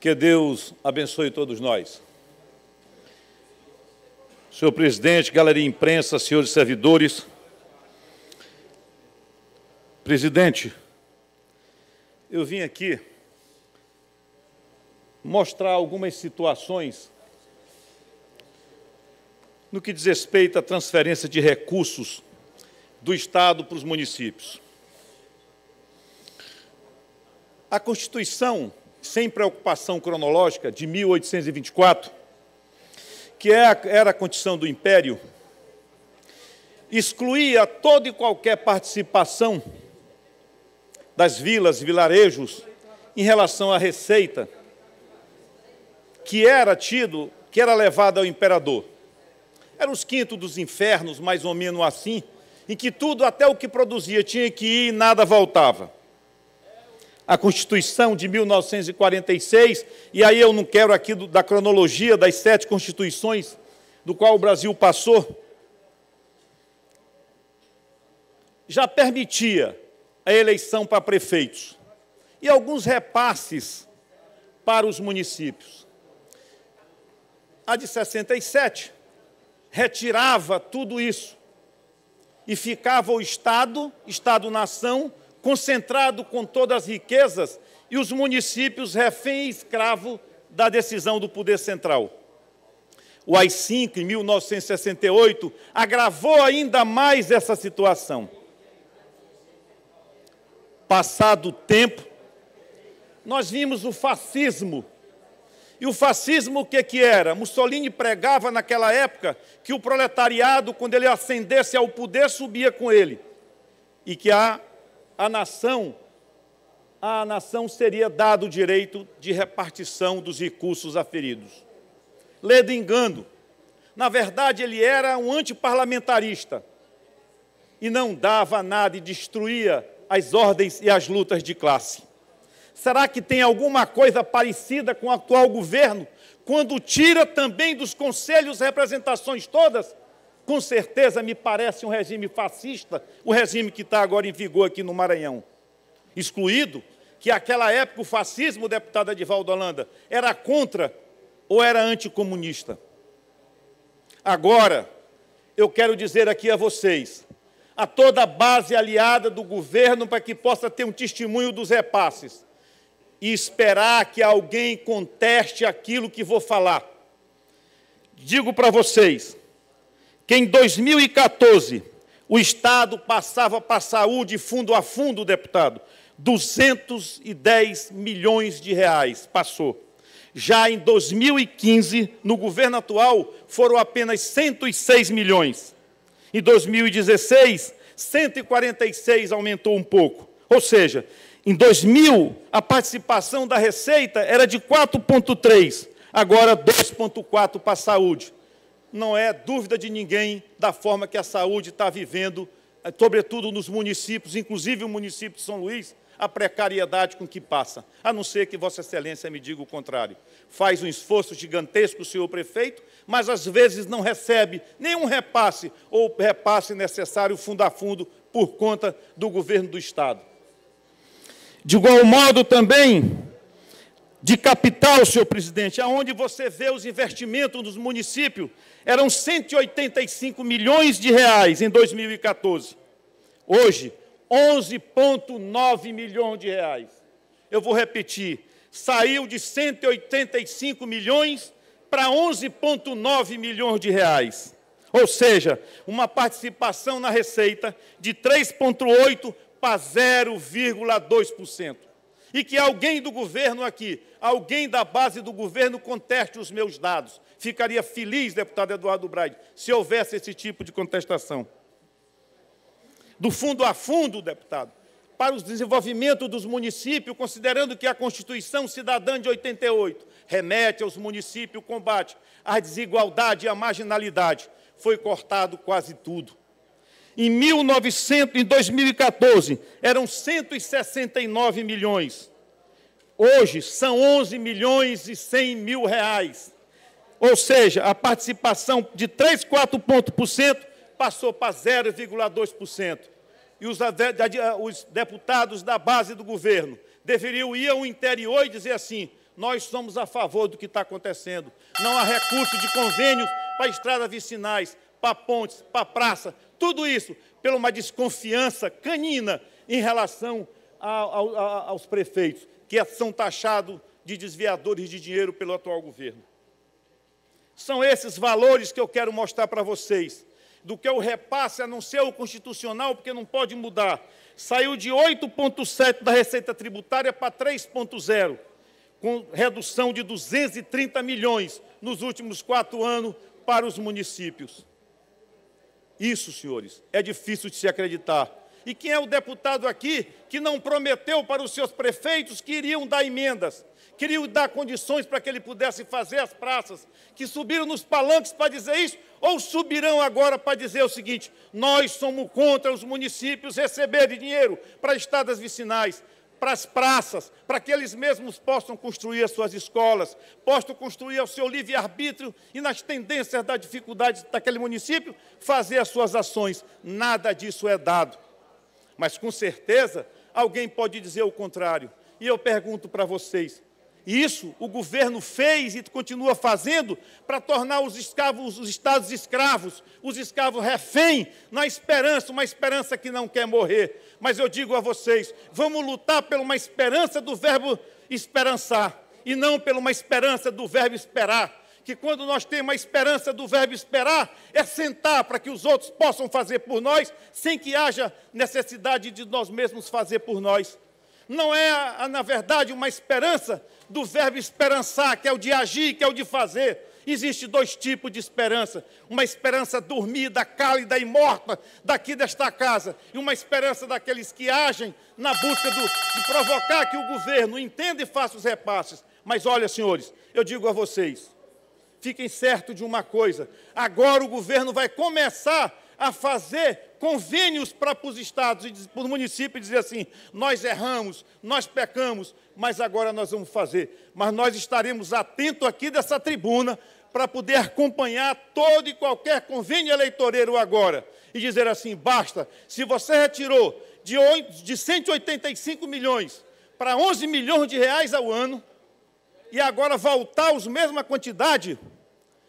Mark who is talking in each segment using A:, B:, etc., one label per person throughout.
A: Que Deus abençoe todos nós. Senhor presidente, galeria imprensa, senhores servidores. Presidente, eu vim aqui mostrar algumas situações no que diz respeito à transferência de recursos do Estado para os municípios. A Constituição, sem preocupação cronológica, de 1824, que era a Constituição do Império, excluía toda e qualquer participação das vilas e vilarejos em relação à receita que era levada ao imperador. Eram os quintos dos infernos, mais ou menos assim, em que tudo, até o que produzia, tinha que ir e nada voltava. A Constituição de 1946, e aí eu não quero aqui da cronologia das 7 constituições do qual o Brasil passou, já permitia a eleição para prefeitos e alguns repasses para os municípios. A de 67 retirava tudo isso e ficava o Estado-nação, concentrado com todas as riquezas, e os municípios refém e escravo da decisão do poder central. O AI-5, em 1968, agravou ainda mais essa situação. Passado o tempo, nós vimos o fascismo. E o fascismo o que era? Mussolini pregava naquela época que o proletariado, quando ele ascendesse ao poder, subia com ele. E que a nação seria dado o direito de repartição dos recursos aferidos. Ledo engano. Na verdade, ele era um antiparlamentarista e não dava nada e destruía as ordens e as lutas de classe. Será que tem alguma coisa parecida com o atual governo, quando tira também dos conselhos representações todas? Com certeza me parece um regime fascista, o regime que está agora em vigor aqui no Maranhão. Excluído que naquela época o fascismo, deputado Edivaldo Holanda, era contra ou era anticomunista. Agora, eu quero dizer aqui a vocês, a toda a base aliada do governo, para que possa ter um testemunho dos repasses, e esperar que alguém conteste aquilo que vou falar. Digo para vocês que em 2014 o Estado passava para a saúde, fundo a fundo, deputado, 210 milhões de reais, passou. Já em 2015, no governo atual, foram apenas 106 milhões. Em 2016, 146 aumentou um pouco. Ou seja, em 2000, a participação da Receita era de 4,3, agora 2,4 para a saúde. Não é dúvida de ninguém da forma que a saúde está vivendo, sobretudo nos municípios, inclusive o município de São Luís, a precariedade com que passa, a não ser que Vossa Excelência me diga o contrário. Faz um esforço gigantesco o senhor prefeito, mas às vezes não recebe nenhum repasse ou repasse necessário fundo a fundo por conta do governo do Estado. De igual modo também, de capital, senhor presidente, aonde você vê os investimentos dos municípios, eram 185 milhões de reais em 2014. Hoje, 11,9 milhões de reais. Eu vou repetir, saiu de 185 milhões para 11,9 milhões de reais. Ou seja, uma participação na Receita de 3,8% para 0,2%. E que alguém do governo aqui, alguém da base do governo conteste os meus dados. Ficaria feliz, deputado Eduardo Braide, se houvesse esse tipo de contestação. Do fundo a fundo, deputado, para o desenvolvimento dos municípios, considerando que a Constituição Cidadã de 88 remete aos municípios o combate à desigualdade e à marginalidade, foi cortado quase tudo. Em 2014, eram 169 milhões. Hoje, são 11 milhões e 100 mil reais. Ou seja, a participação de 3, 4 pontos por cento passou para 0,2%. E os deputados da base do governo deveriam ir ao interior e dizer assim, nós somos a favor do que está acontecendo. Não há recurso de convênios para estradas vicinais, para pontes, para praça, tudo isso pela uma desconfiança canina em relação aos prefeitos, que são taxados de desviadores de dinheiro pelo atual governo. São esses valores que eu quero mostrar para vocês, do que o repasse, a não ser o constitucional, porque não pode mudar. Saiu de 8,7 da Receita Tributária para 3,0, com redução de 230 milhões nos últimos 4 anos para os municípios. Isso, senhores, é difícil de se acreditar. E quem é o deputado aqui que não prometeu para os seus prefeitos que iriam dar emendas, queriam dar condições para que ele pudesse fazer as praças, que subiram nos palanques para dizer isso, ou subirão agora para dizer o seguinte: nós somos contra os municípios receberem dinheiro para estradas vicinais, para as praças, para que eles mesmos possam construir as suas escolas, possam construir o seu livre-arbítrio e, nas tendências da dificuldade daquele município, fazer as suas ações. Nada disso é dado. Mas, com certeza, alguém pode dizer o contrário. E eu pergunto para vocês, isso o governo fez e continua fazendo para tornar os estados escravos, os escravos refém, na esperança, uma esperança que não quer morrer. Mas eu digo a vocês, vamos lutar por uma esperança do verbo esperançar, e não por uma esperança do verbo esperar. Que quando nós temos uma esperança do verbo esperar, é sentar para que os outros possam fazer por nós, sem que haja necessidade de nós mesmos fazer por nós. Não é, na verdade, uma esperança do verbo esperançar, que é o de agir, que é o de fazer. Existem 2 tipos de esperança. Uma esperança dormida, cálida e morta daqui desta casa. E uma esperança daqueles que agem na busca de provocar que o governo entenda e faça os repasses. Mas olha, senhores, eu digo a vocês, fiquem certos de uma coisa. Agora o governo vai começar a fazer convênios para os estados e para os municípios, dizer assim: nós erramos, nós pecamos, mas agora nós vamos fazer. Mas nós estaremos atentos aqui dessa tribuna para poder acompanhar todo e qualquer convênio eleitoreiro agora e dizer assim: basta, se você retirou de 185 milhões para 11 milhões de reais ao ano e agora voltar os mesma quantidade,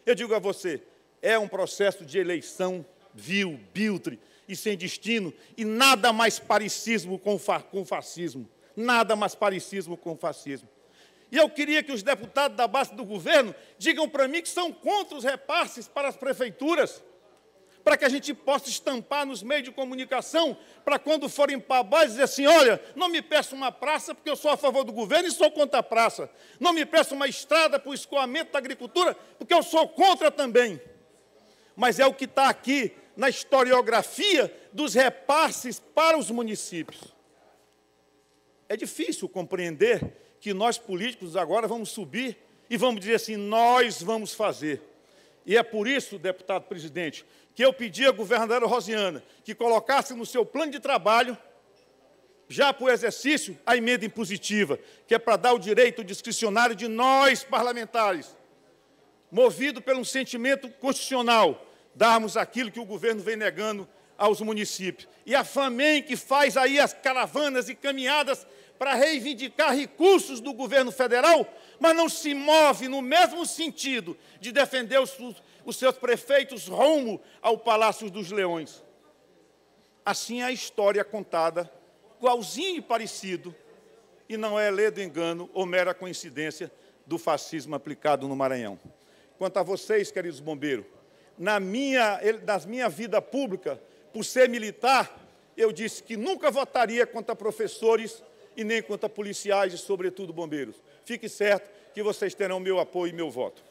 A: eu digo a você, é um processo de eleição vil, biltre e sem destino, e nada mais parecido com o fascismo. Nada mais parecido com o fascismo. E eu queria que os deputados da base do governo digam para mim que são contra os repasses para as prefeituras, para que a gente possa estampar nos meios de comunicação, para quando forem para a base dizer assim: olha, não me peça uma praça porque eu sou a favor do governo e sou contra a praça. Não me peça uma estrada para o escoamento da agricultura porque eu sou contra também. Mas é o que está aqui na historiografia dos repasses para os municípios. É difícil compreender que nós políticos agora vamos subir e vamos dizer assim: nós vamos fazer. E é por isso, deputado presidente, que eu pedi à governadora Rosiana que colocasse no seu plano de trabalho, já para o exercício, a emenda impositiva, que é para dar o direito discricionário de nós, parlamentares, movido por um sentimento constitucional, darmos aquilo que o governo vem negando aos municípios. E a FAMEM, que faz aí as caravanas e caminhadas para reivindicar recursos do governo federal, mas não se move no mesmo sentido de defender os seus prefeitos rumo ao Palácio dos Leões. Assim é a história contada, igualzinho e parecido, e não é lê do engano ou mera coincidência do fascismo aplicado no Maranhão. Quanto a vocês, queridos bombeiros, na minha vida pública, por ser militar, eu disse que nunca votaria contra professores e nem contra policiais e, sobretudo, bombeiros. Fique certo que vocês terão meu apoio e meu voto.